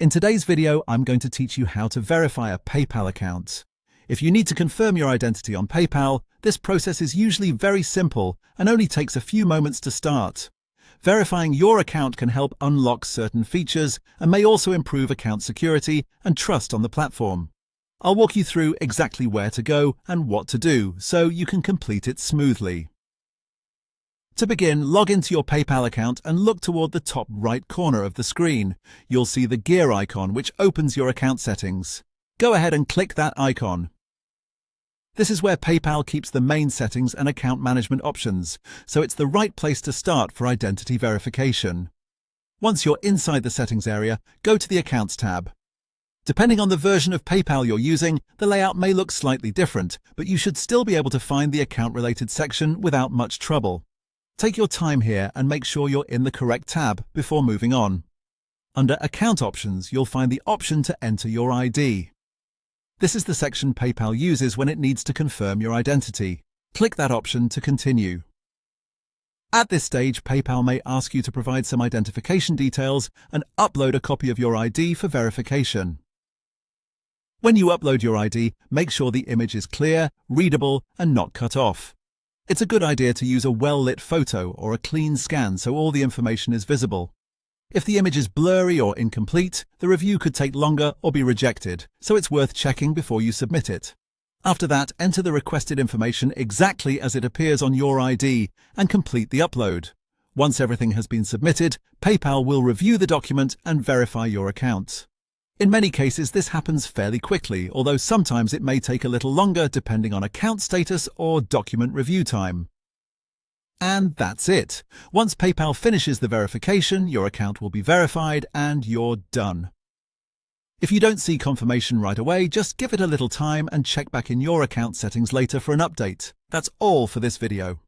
In today's video, I'm going to teach you how to verify a PayPal account. If you need to confirm your identity on PayPal, this process is usually very simple and only takes a few moments to start. Verifying your account can help unlock certain features and may also improve account security and trust on the platform. I'll walk you through exactly where to go and what to do so you can complete it smoothly. To begin, log into your PayPal account and look toward the top right corner of the screen. You'll see the gear icon which opens your account settings. Go ahead and click that icon. This is where PayPal keeps the main settings and account management options, so it's the right place to start for identity verification. Once you're inside the settings area, go to the Accounts tab. Depending on the version of PayPal you're using, the layout may look slightly different, but you should still be able to find the account-related section without much trouble. Take your time here and make sure you're in the correct tab before moving on. Under Account Options, you'll find the option to enter your ID. This is the section PayPal uses when it needs to confirm your identity. Click that option to continue. At this stage, PayPal may ask you to provide some identification details and upload a copy of your ID for verification. When you upload your ID, make sure the image is clear, readable, and not cut off. It's a good idea to use a well-lit photo or a clean scan so all the information is visible. If the image is blurry or incomplete, the review could take longer or be rejected, so it's worth checking before you submit it. After that, enter the requested information exactly as it appears on your ID and complete the upload. Once everything has been submitted, PayPal will review the document and verify your account. In many cases, this happens fairly quickly, although sometimes it may take a little longer depending on account status or document review time. And that's it. Once PayPal finishes the verification, your account will be verified and you're done. If you don't see confirmation right away, just give it a little time and check back in your account settings later for an update. That's all for this video.